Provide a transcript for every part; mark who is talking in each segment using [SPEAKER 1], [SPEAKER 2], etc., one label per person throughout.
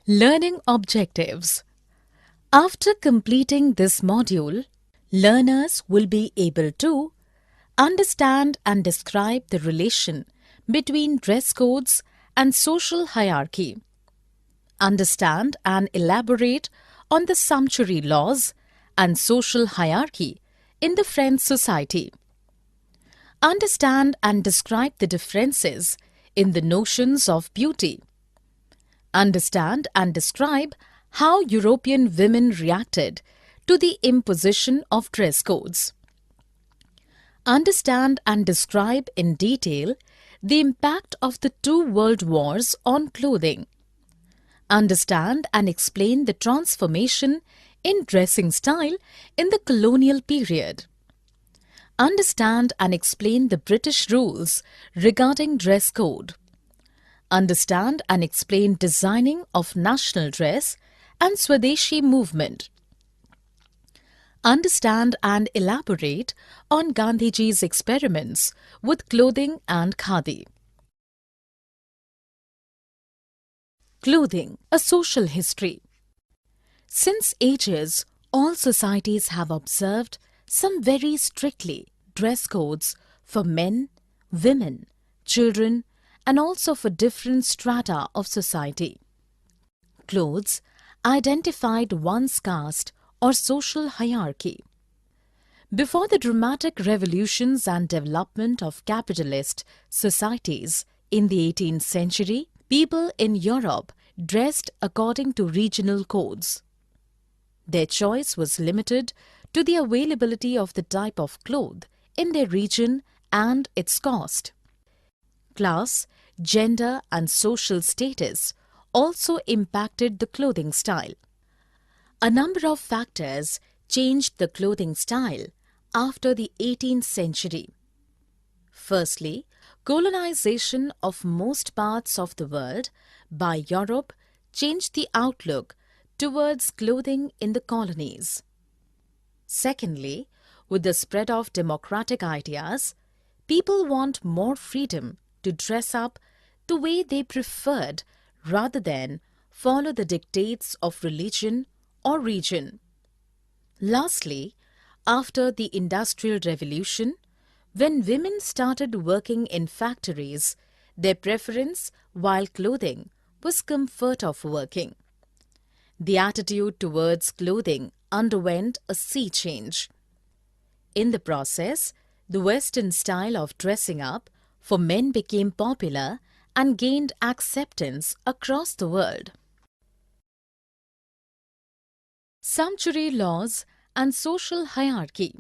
[SPEAKER 1] Learning objectives. After completing this module, learners will be able to understand and describe the relation between dress codes and social hierarchy, understand and elaborate on the sumptuary laws and social hierarchy in the French society, understand and describe the differences in the notions of beauty, understand and describe how European women reacted to the imposition of dress codes, understand and describe in detail the impact of the two world wars on clothing, understand and explain the transformation in dressing style in the colonial period, understand and explain the British rules regarding dress code, understand and explain designing of national dress and Swadeshi movement, understand and elaborate on Gandhiji's experiments with clothing and khadi. Clothing, a social history. Since ages, all societies have observed some very strictly dress codes for men, women, children, and also for different strata of society. Clothes identified one's caste or social hierarchy. Before the dramatic revolutions and development of capitalist societies in the 18th century, people in Europe dressed according to regional codes. Their choice was limited to the availability of the type of cloth in their region and its cost. Class, gender and social status also impacted the clothing style. A number of factors changed the clothing style after the 18th century. Firstly, colonization of most parts of the world by Europe changed the outlook towards clothing in the colonies. Secondly, with the spread of democratic ideas, people want more freedom to dress up the way they preferred rather than follow the dictates of religion or region. Lastly, after the Industrial Revolution, when women started working in factories, their preference while clothing was comfort of working. The attitude towards clothing underwent a sea change. In the process, the Western style of dressing up for men became popular and gained acceptance across the world. Sumptuary laws and social hierarchy.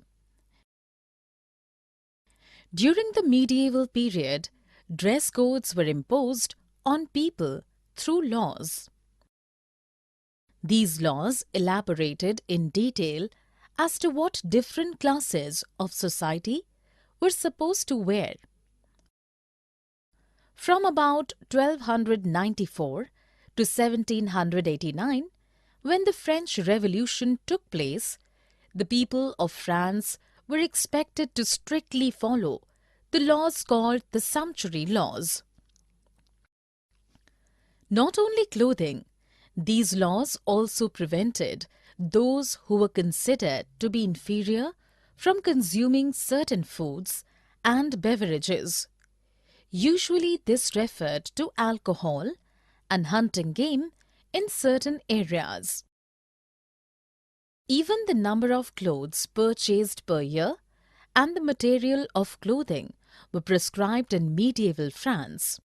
[SPEAKER 1] During the medieval period, dress codes were imposed on people through laws. These laws elaborated in detail as to what different classes of society were supposed to wear. From about 1294 to 1789, when the French Revolution took place, the people of France were expected to strictly follow the laws called the sumptuary laws. Not only clothing, these laws also prevented those who were considered to be inferior from consuming certain foods and beverages. Usually this referred to alcohol and hunting game in certain areas. Even the number of clothes purchased per year and the material of clothing were prescribed in medieval France.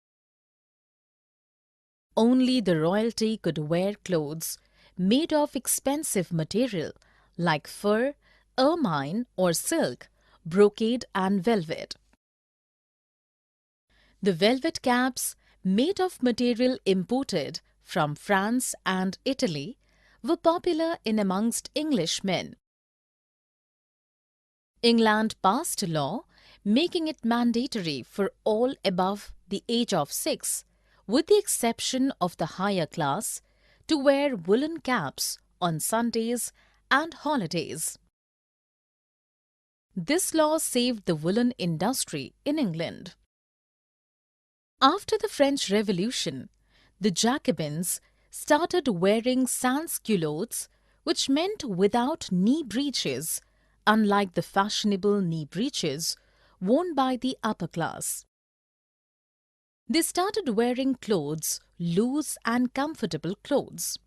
[SPEAKER 1] Only the royalty could wear clothes made of expensive material like fur, ermine or silk, brocade and velvet. The velvet caps made of material imported from France and Italy were popular in amongst English men. England passed a law making it mandatory for all above the age of 6, with the exception of the higher class, to wear woolen caps on Sundays and holidays. This law saved the woolen industry in England. After the French Revolution, the Jacobins started wearing sans-culottes, which meant without knee breeches, unlike the fashionable knee breeches worn by the upper class. They started wearing clothes, loose and comfortable clothes.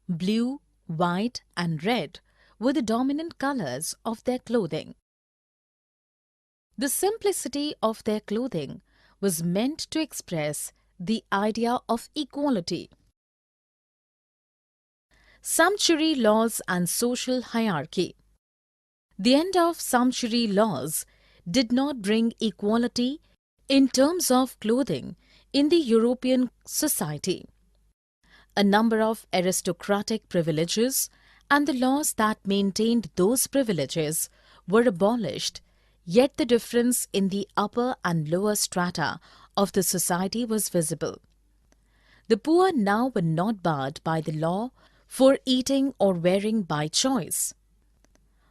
[SPEAKER 1] Blue, white and red were the dominant colors of their clothing. The simplicity of their clothing was meant to express the idea of equality. Sumptuary laws and social hierarchy. The end of sumptuary laws did not bring equality in terms of clothing in the European society. A number of aristocratic privileges and the laws that maintained those privileges were abolished, yet the difference in the upper and lower strata of the society was visible. The poor now were not barred by the law for eating or wearing by choice.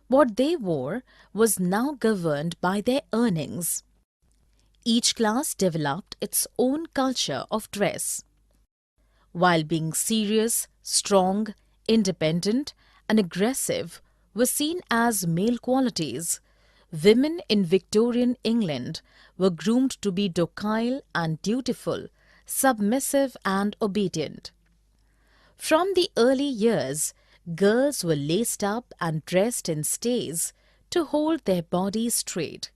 [SPEAKER 1] What they wore was now governed by their earnings. Each class developed its own culture of dress. While being serious, strong, independent, and aggressive were seen as male qualities, women in Victorian England were groomed to be docile and dutiful, submissive and obedient. From the early years, girls were laced up and dressed in stays to hold their bodies straight.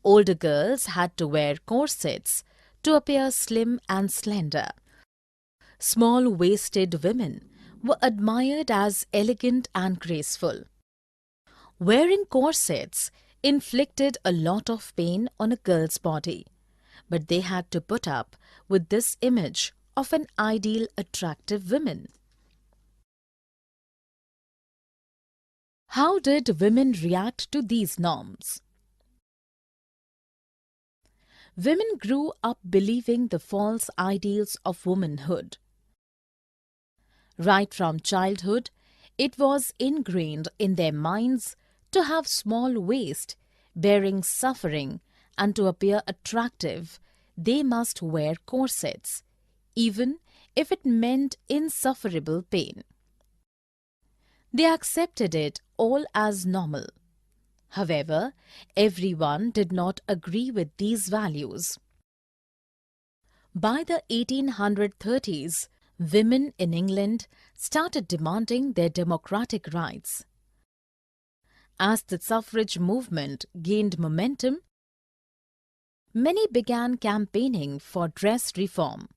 [SPEAKER 1] Older girls had to wear corsets to appear slim and slender. Small-waisted women were admired as elegant and graceful. Wearing corsets inflicted a lot of pain on a girl's body, but they had to put up with this image of an ideal attractive woman. How did women react to these norms? Women grew up believing the false ideals of womanhood. Right from childhood, it was ingrained in their minds to have small waist, bearing suffering, and to appear attractive, they must wear corsets, even if it meant insufferable pain. They accepted it all as normal. However, everyone did not agree with these values. By the 1830s, women in England started demanding their democratic rights. As the suffrage movement gained momentum, many began campaigning for dress reform.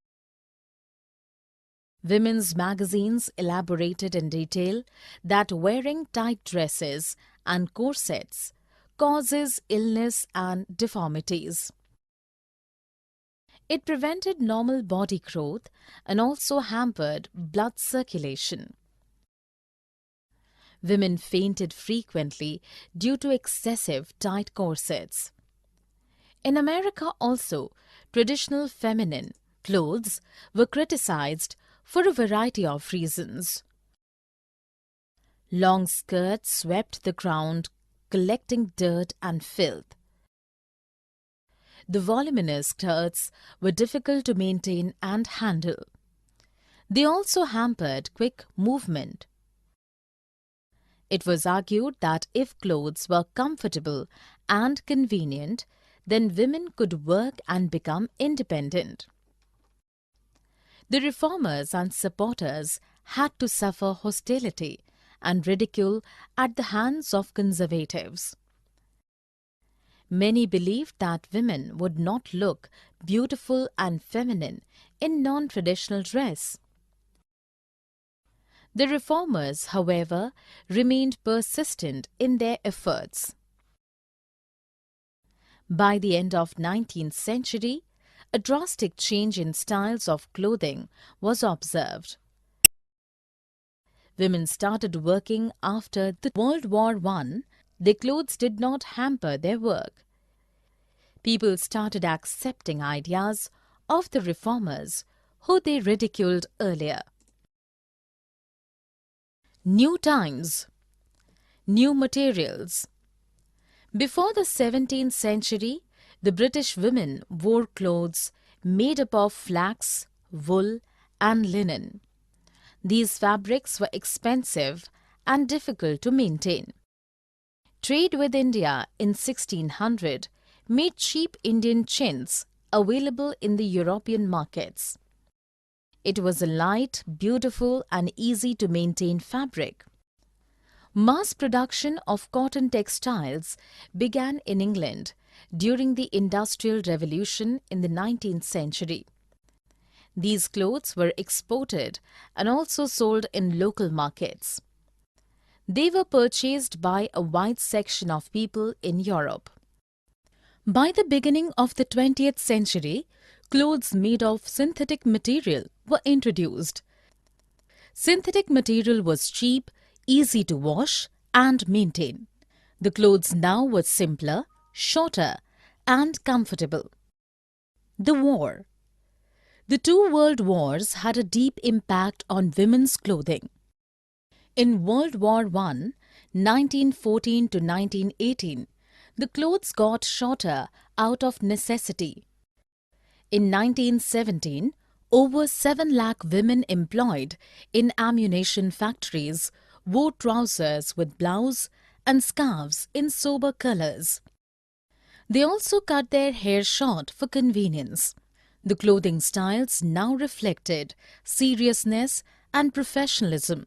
[SPEAKER 1] Women's magazines elaborated in detail that wearing tight dresses and corsets causes illness and deformities. It prevented normal body growth and also hampered blood circulation. Women fainted frequently due to excessive tight corsets. In America also, traditional feminine clothes were criticized for a variety of reasons. Long skirts swept the ground, collecting dirt and filth. The voluminous skirts were difficult to maintain and handle. They also hampered quick movement. It was argued that if clothes were comfortable and convenient, then women could work and become independent. The reformers and supporters had to suffer hostility and ridicule at the hands of conservatives. Many believed that women would not look beautiful and feminine in non-traditional dress. The reformers, however, remained persistent in their efforts. By the end of 19th century, a drastic change in styles of clothing was observed. Women started working after the World War I. Their clothes did not hamper their work. People started accepting ideas of the reformers who they ridiculed earlier. New times, new materials. Before the 17th century, the British women wore clothes made up of flax, wool and linen. These fabrics were expensive and difficult to maintain. Trade with India in 1600 made cheap Indian chintz available in the European markets. It was a light, beautiful and easy to maintain fabric. Mass production of cotton textiles began in England during the Industrial Revolution in the 19th century. These clothes were exported and also sold in local markets. They were purchased by a wide section of people in Europe. By the beginning of the 20th century, clothes made of synthetic material were introduced. Synthetic material was cheap, easy to wash and maintain. The clothes now were simpler, shorter and comfortable. The war. The two world wars had a deep impact on women's clothing. In World War I, 1914 to 1918, the clothes got shorter out of necessity. In 1917, over 7 lakh women employed in ammunition factories wore trousers with blouse and scarves in sober colors. They also cut their hair short for convenience. The clothing styles now reflected seriousness and professionalism.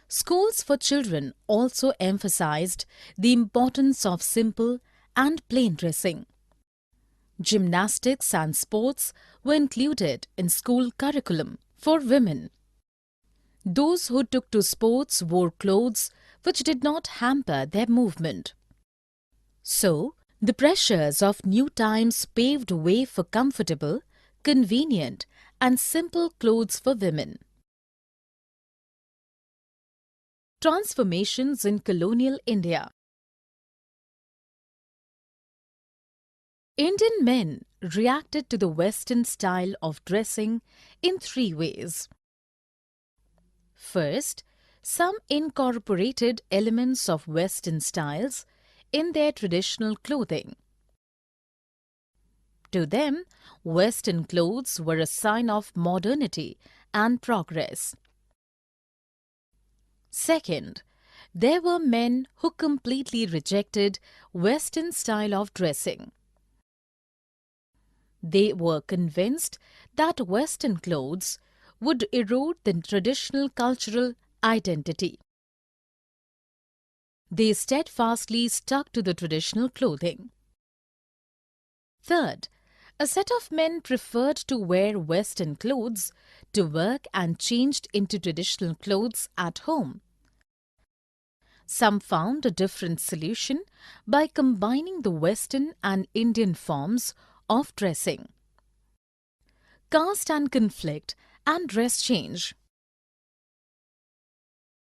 [SPEAKER 1] Schools for children also emphasized the importance of simple and plain dressing. Gymnastics and sports were included in school curriculum for women. Those who took to sports wore clothes which did not hamper their movement. So, the pressures of new times paved way for comfortable, convenient and simple clothes for women. Transformations in colonial India. Indian men reacted to the Western style of dressing in 3 ways. First, some incorporated elements of Western styles in their traditional clothing. To them, Western clothes were a sign of modernity and progress. Second, there were men who completely rejected Western style of dressing. They were convinced that Western clothes would erode the traditional cultural identity. They steadfastly stuck to the traditional clothing. Third, a set of men preferred to wear Western clothes to work and changed into traditional clothes at home. Some found a different solution by combining the Western and Indian forms of dressing. Caste and conflict and dress change.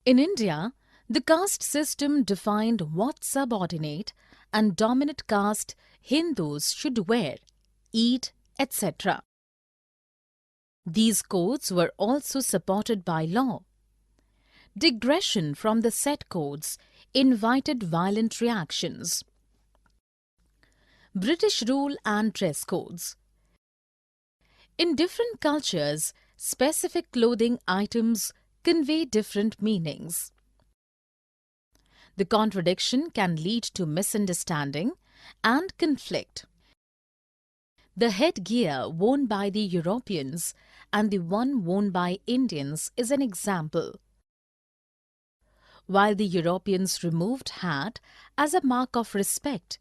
[SPEAKER 1] In India, the caste system defined what subordinate and dominant caste Hindus should wear, eat, etc. These codes were also supported by law. Digression from the set codes invited violent reactions. British rule and dress codes. In different cultures, specific clothing items convey different meanings. The contradiction can lead to misunderstanding and conflict. The headgear worn by the Europeans and the one worn by Indians is an example. While the Europeans removed hat as a mark of respect,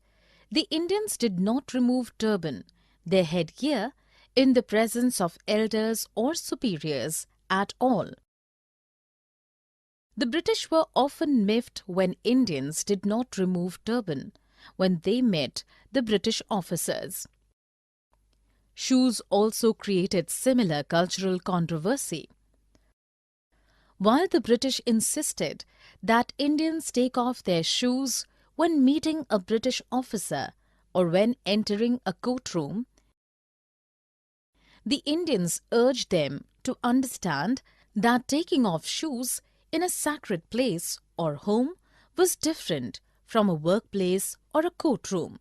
[SPEAKER 1] the Indians did not remove turban, their headgear, in the presence of elders or superiors at all. The British were often miffed when Indians did not remove turban when they met the British officers. Shoes also created similar cultural controversy. While the British insisted that Indians take off their shoes when meeting a British officer or when entering a courtroom, the Indians urged them to understand that taking off shoes in a sacred place or home was different from a workplace or a courtroom.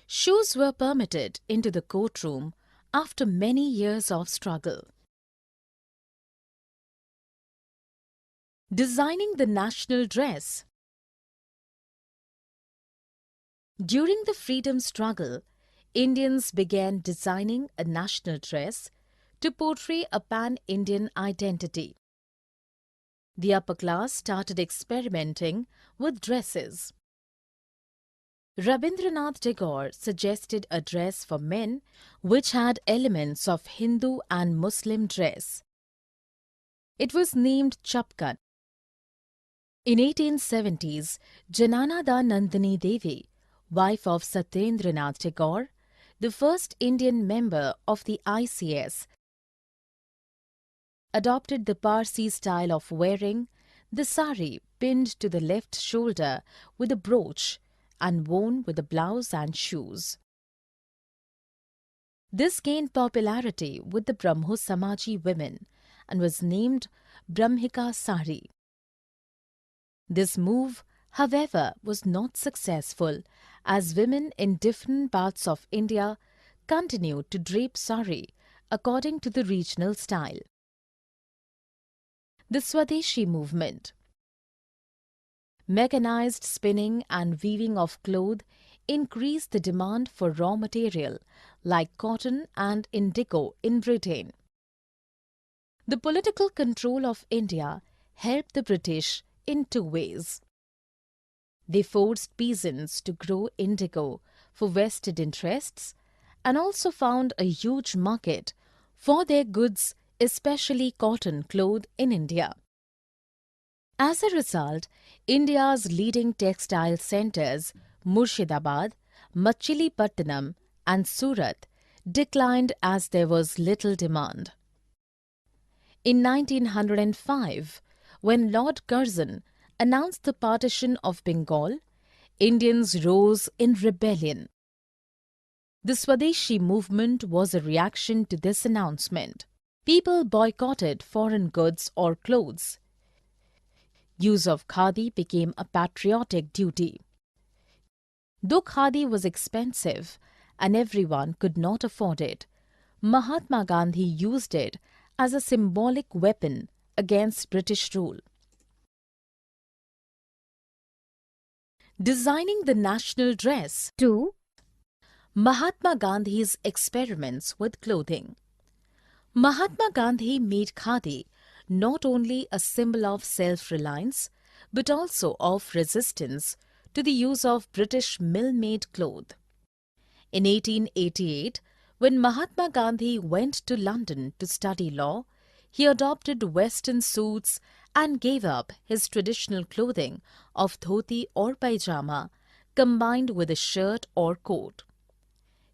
[SPEAKER 1] Shoes were permitted into the courtroom after many years of struggle. Designing the national dress. During the freedom struggle, Indians began designing a national dress to portray a pan-Indian identity. The upper class started experimenting with dresses. Rabindranath Tagore suggested a dress for men which had elements of Hindu and Muslim dress. It was named Chapkan. In 1870s, Jananada Nandini Devi, wife of Satyendranath Tagore, the first Indian member of the ICS, adopted the Parsi style of wearing the sari pinned to the left shoulder with a brooch and worn with a blouse and shoes. This gained popularity with the Brahmo Samaji women and was named Brahmika Sari. This move, however, was not successful as women in different parts of India continued to drape sari according to the regional style. The Swadeshi movement. Mechanized spinning and weaving of cloth increased the demand for raw material like cotton and indigo in Britain. The political control of India helped the British in two ways. They forced peasants to grow indigo for vested interests and also found a huge market for their goods, especially cotton cloth in India. As a result, India's leading textile centres, Murshidabad, Machilipatnam and Surat, declined as there was little demand. In 1905, when Lord Curzon announced the partition of Bengal, Indians rose in rebellion. The Swadeshi movement was a reaction to this announcement. People boycotted foreign goods or clothes. Use of khadi became a patriotic duty. Though khadi was expensive and everyone could not afford it, Mahatma Gandhi used it as a symbolic weapon against British rule. Designing the national dress. 2. Mahatma Gandhi's experiments with clothing. Mahatma Gandhi made khadi not only a symbol of self-reliance but also of resistance to the use of British mill-made cloth. In 1888, when Mahatma Gandhi went to London to study law, he adopted Western suits and gave up his traditional clothing of dhoti or paijama combined with a shirt or coat.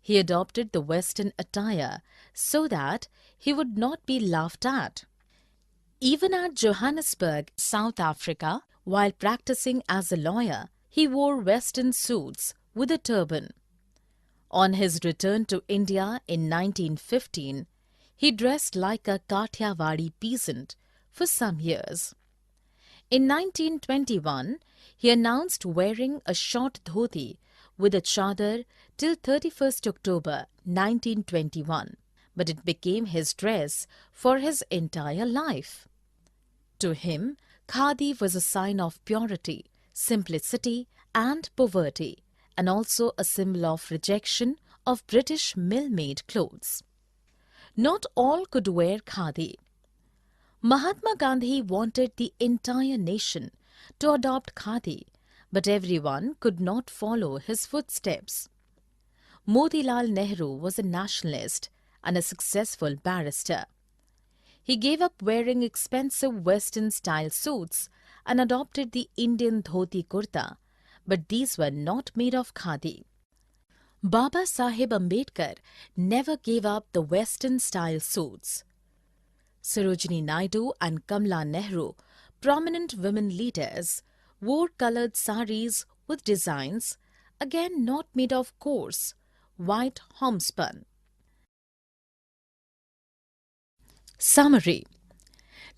[SPEAKER 1] He adopted the Western attire so that he would not be laughed at. Even at Johannesburg, South Africa, while practicing as a lawyer, he wore Western suits with a turban. On his return to India in 1915, he dressed like a Kathiawadi peasant for some years. In 1921, he announced wearing a short dhoti with a chadar till 31st October 1921, but it became his dress for his entire life. To him, khadi was a sign of purity, simplicity and poverty, and also a symbol of rejection of British mill-made clothes. Not all could wear khadi. Mahatma Gandhi wanted the entire nation to adopt khadi, but everyone could not follow his footsteps. Motilal Nehru was a nationalist and a successful barrister. He gave up wearing expensive Western-style suits and adopted the Indian dhoti kurta, but these were not made of khadi. Baba Saheb Ambedkar never gave up the Western-style suits. Sarojini Naidu and Kamala Nehru, prominent women leaders, wore coloured saris with designs, again not made of coarse, white homespun. Summary.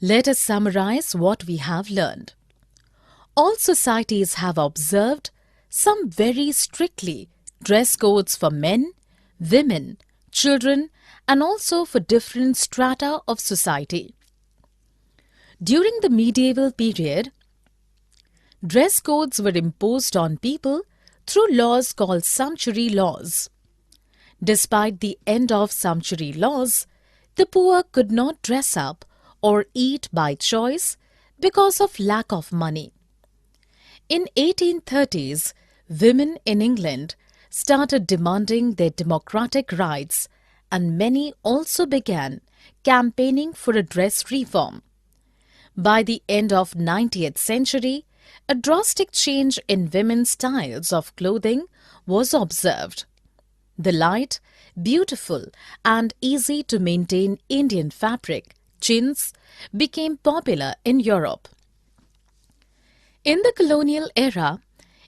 [SPEAKER 1] Let us summarize what we have learned. All societies have observed, some very strictly, dress codes for men, women, children, and also for different strata of society. During the medieval period, dress codes were imposed on people through laws called sumptuary laws. Despite the end of sumptuary laws, the poor could not dress up or eat by choice because of lack of money. In 1830s, women in England started demanding their democratic rights, and many also began campaigning for a dress reform. By the end of 19th century, a drastic change in women's styles of clothing was observed. The light, beautiful and easy to maintain Indian fabric, chintz, became popular in Europe. In the colonial era,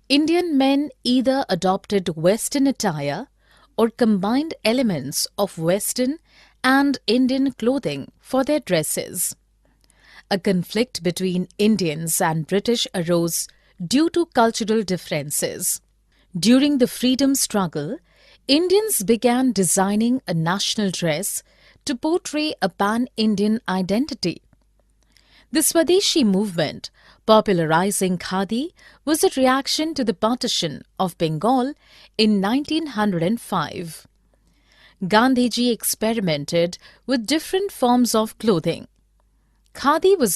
[SPEAKER 1] Indian men either adopted Western attire or combined elements of Western and Indian clothing for their dresses. A conflict between Indians and British arose due to cultural differences. During the freedom struggle, Indians began designing a national dress to portray a pan-Indian identity. The Swadeshi movement, popularizing khadi, was a reaction to the partition of Bengal in 1905. Gandhiji experimented with different forms of clothing. Khadi was